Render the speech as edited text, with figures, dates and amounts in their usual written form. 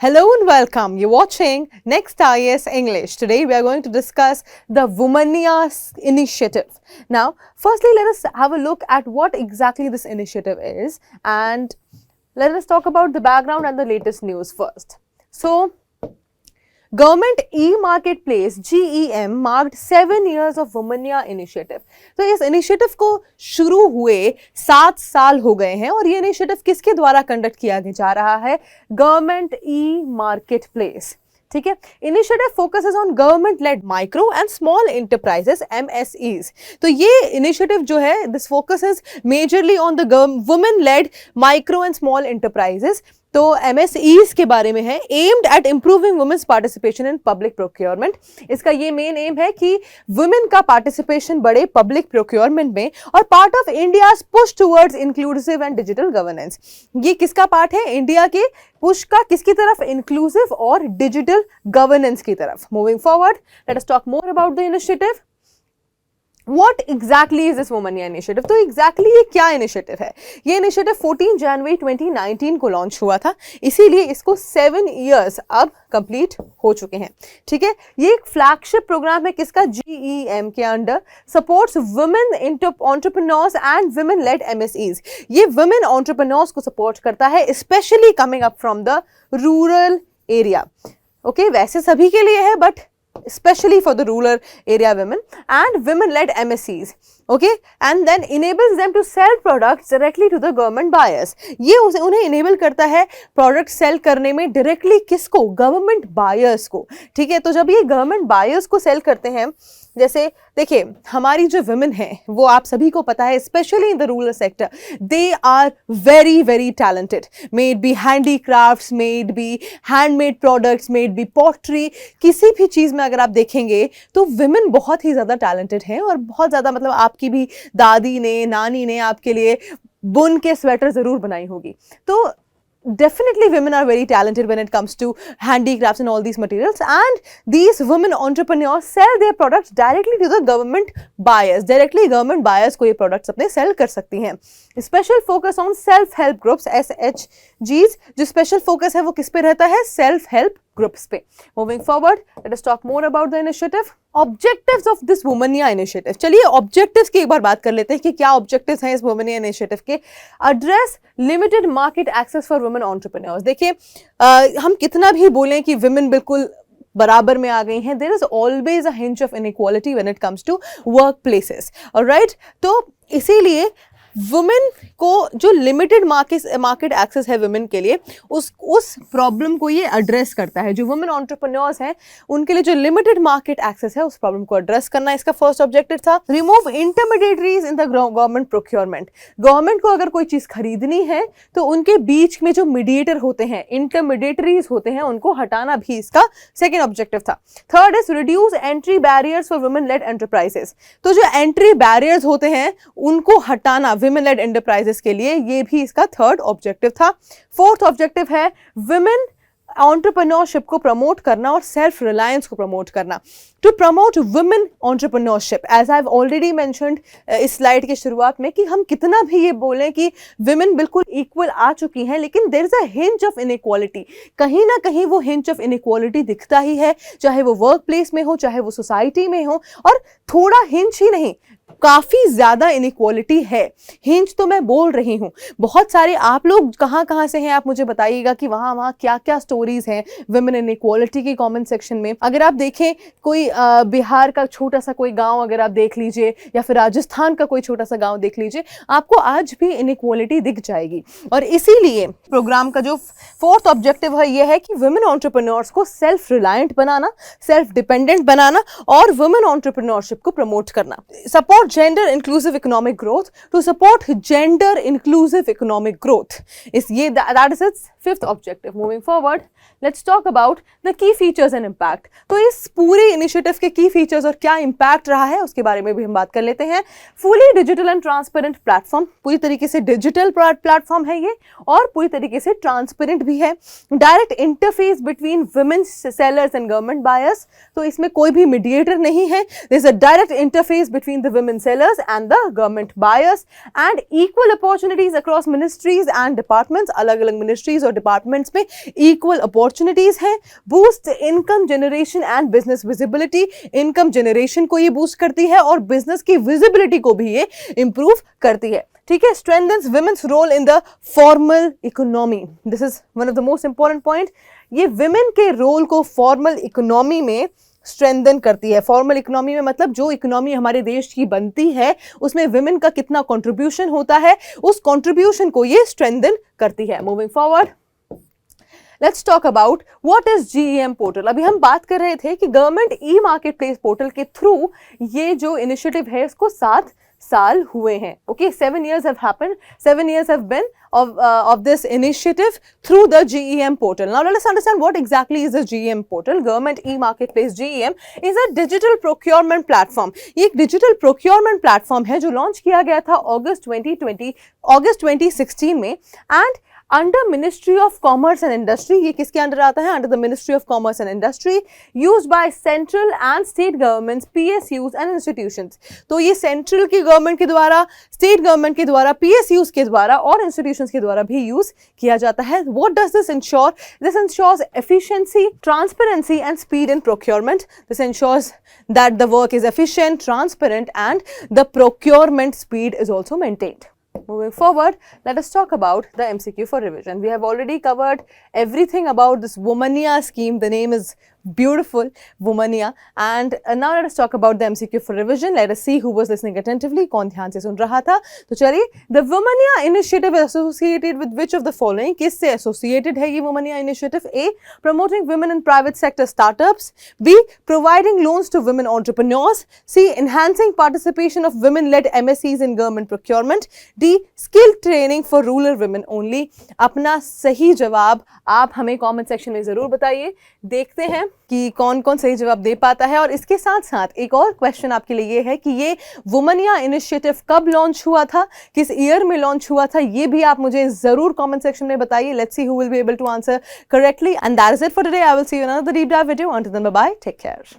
Hello and welcome. You're watching Next IAS English. Today we are going to discuss the Womania initiative. Now, firstly, let us have a look at what exactly this initiative is, and let us talk about the background and the latest news first. So, Government E-Marketplace GEM marked 7 years of Womania initiative. तो इस initiative को शुरू हुए 7 साल हो गए हैं और ये इनिशिएटिव किसके द्वारा कंडक्ट किया जा रहा है? Government E-Marketplace. ठीक है. Initiative focuses on government led micro and small enterprises MSEs. तो ये इनिशिएटिव जो है this focuses majorly on the women led micro and small enterprises. तो MSEs के बारे में है. Aimed at improving women's participation in public procurement. इसका ये मेन एम है कि वुमेन का पार्टिसिपेशन बढ़े पब्लिक प्रोक्योरमेंट में और part of India's push towards inclusive and digital governance. ये किसका पार्ट है? इंडिया के पुश का किसकी तरफ? इंक्लूसिव और डिजिटल गवर्नेंस की तरफ. Moving forward, let us talk more about the initiative. What exactly is this Womania initiative? तो exactly ये क्या इनिशिएटिव है? ये इनिशिएटिव 14 जनवरी 2019 को लॉन्च हुआ था, इसीलिए इसको 7 इयर्स अब कंप्लीट हो चुके हैं. ठीक है. ये एक फ्लैगशिप प्रोग्राम है किसका? GEM के under. Supports women entrepreneurs and women lead MSEs. ये वुमेन एंटरप्रेन्योर्स को सपोर्ट करता है, specially coming up from the rural area. Okay, वैसे सभी के लिए है but especially for the rural area women and women-led MSEs. Okay, and then enables them to sell products directly to the government buyers. ये उन्हें enable करता है product sell करने में directly किसको? Government buyers को. ठीक है. तो जब ये government buyers को sell करते हैं, जैसे देखिए हमारी जो women हैं वो आप सभी को पता है, especially in the rural sector, they are very very talented. May it be handicrafts, may it be handmade products, may it be pottery, किसी भी चीज़ में अगर आप देखेंगे तो women बहुत ही ज़्यादा talented हैं और बहुत ज़्यादा मतलब आपकी भी दादी ने नानी ने आपके लिए बुन के स्वेटर जरूर बनाई होगी. तो definitely women are very talented when it comes to handicrafts and all these materials, and these women entrepreneurs sell their products directly to the government buyers. Directly government buyers को ये products अपने sell कर सकती हैं. Special focus on self help groups SHGs. जो special focus है वो किस पे रहता है? self help groups पे. Moving forward, let us talk more about the initiative. Objectives of this Womania initiative. चलिए objectives की एक बार बात कर लेते हैं कि क्या objectives हैं इस Womania initiative के. Address limited market access for women entrepreneurs. देखिए हम कितना भी बोलें कि women बिल्कुल बराबर में आ गई हैं, there is always a hinge of inequality when it comes to workplaces. Alright? तो इसीलिए वुमेन को जो लिमिटेड मार्केट एक्सेस है वुमेन के लिए उस प्रॉब्लम को ये एड्रेस करता है. जो वुमेन एंटरप्रेन्योर्स हैं उनके लिए जो लिमिटेड मार्केट एक्सेस है उस प्रॉब्लम को एड्रेस करना इसका फर्स्ट ऑब्जेक्टिव था. Remove intermediaries in the government procurement. Government को अगर कोई चीज़ खरीदनी है तो उनके बीच में जो मीडिएटर होते हैं, इंटरमीडिएटरीज होते हैं, उनको हटाना भी इसका सेकेंड ऑब्जेक्टिव था. Third is reduce entry barriers for women lead enterprises. तो जो एंट्री बैरियर्स होते हैं उनको हटाना विमेन लेड एंटरप्राइजेस के लिए, ये भी इसका थर्ड ऑब्जेक्टिव था. फोर्थ ऑब्जेक्टिव है विमेन एंटरप्रेन्योरशिप को प्रमोट करना और सेल्फ रिलायंस को प्रमोट करना. To promote women entrepreneurship, as I have already mentioned इस स्लाइड के शुरुआत में, कि हम कितना भी ये बोलें कि विमेन बिल्कुल इक्वल आ चुकी हैं, लेकिन there is a hinge of inequality. कहीं ना कहीं वो हिंज ऑफ इनइक्वालिटी दिखता ही है, चाहे वो वर्क प्लेस में हो, चाहे वो सोसाइटी में हो. और थोड़ा हिंज ही नहीं, काफी ज्यादा इनइक्वालिटी है. हिंज तो मैं बोल रही हूँ. बहुत सारे आप लोग कहाँ से हैं आप मुझे बताइएगा कि वहाँ क्या क्या स्टोरीज हैं वुमेन इनइक्वालिटी के कमेंट सेक्शन में. अगर आप देखें कोई बिहार का छोटा सा कोई गांव अगर आप देख लीजिए, या फिर राजस्थान का कोई छोटा सा गांव देख लीजिए, आपको आज भी इनइक्वालिटी दिख जाएगी. और इसीलिए प्रोग्राम का जो फोर्थ ऑब्जेक्टिव है ये है कि वुमेन एंटरप्रेन्योर्स को सेल्फ रिलायंट बनाना, सेल्फ डिपेंडेंट बनाना और वुमेन एंटरप्रेन्योरशिप को प्रमोट करना. Support gender inclusive economic growth. To support gender inclusive economic growth is that is its fifth objective. Moving forward, let's talk about the key features and impact. तो इस पूरे initiative के की features और क्या impact रहा है उसके बारे में भी हम बात कर लेते हैं. Fully digital and transparent platform. पूरी तरीके से डिजिटल प्लेटफॉर्म है ये और पूरी तरीके से ट्रांसपेरेंट भी है. Direct interface between women sellers and government buyers. तो इसमें कोई भी मीडिएटर नहीं है. There is a direct interface between the women sellers and the government buyers, and equal opportunities across ministries and departments. अलग अलग ministries और डिपार्टमेंट्स में इक्वल अपॉर्चुनिटीज हैं, boost income generation and business visibility, income generation को ये boost करती है और बिजनेस की विजिबिलिटी को भी ये इंप्रूव करती है, ठीक है। Strengthens women's role in the formal economy, this is one of the most important point, ये विमेन के रोल को फॉर्मल इकोनॉमी में स्ट्रेंथन करती है। फॉर्मल इकोनॉमी में मतलब जो इकोनॉमी हमारे देश की बनती है उसमें विमेन का कितना कंट्रीब्यूशन होता है, उस कंट्रीब्यूशन को ये स्ट्रेंथन करती है। Moving forward, let's talk about what is GEM portal. अभी हम बात कर रहे थे कि government e market place portal के थ्रू ये जो इनिशिएटिव है इसको 7 साल हुए हैं, okay. 7 years have happened, 7 years have been of this initiative through the GEM portal. Now let us understand what exactly is the GEM portal. Government e-marketplace GEM is a digital procurement platform. ये एक digital procurement platform है जो launch किया गया था August 2016 में and under Ministry of Commerce and Industry, ये किसके अंडर आता है? Under the Ministry of Commerce and Industry, used by central and state governments, PSUs and institutions. तो ये सेंट्रल की गवर्नमेंट के द्वारा, स्टेट गवर्नमेंट के द्वारा, PSUs के द्वारा और इंस्टीट्यूशंस के द्वारा भी यूज किया जाता है। What does this ensure? This ensures efficiency, transparency and speed in procurement. This ensures that the work is efficient, transparent and the procurement speed is also maintained. Moving forward, let us talk about the MCQ for revision. We have already covered everything about this Womania scheme. The name is beautiful, Womania. And now let us talk about the MCQ for revision. Let us see who was listening attentively. कौन ध्यान से सुन रहा था? तो चलिए, the Womania initiative is associated with which of the following? किससे associated है ये Womania initiative? A. Promoting women in private sector startups. B. Providing loans to women entrepreneurs. C. Enhancing participation of women-led MSCs in government procurement. D. Skill training for rural women only. अपना सही जवाब आप हमें comment section में जरूर बताइए। देखते हैं कि कौन कौन सही जवाब दे पाता है। और इसके साथ साथ एक और क्वेश्चन आपके लिए ये है कि ये वुमनिया इनिशिएटिव कब लॉन्च हुआ था, किस ईयर में लॉन्च हुआ था, ये भी आप मुझे जरूर कमेंट सेक्शन में बताइए। Let's see who will be able to answer correctly and that is it for today. I will see you in another deep dive video. Until then bye bye, take care.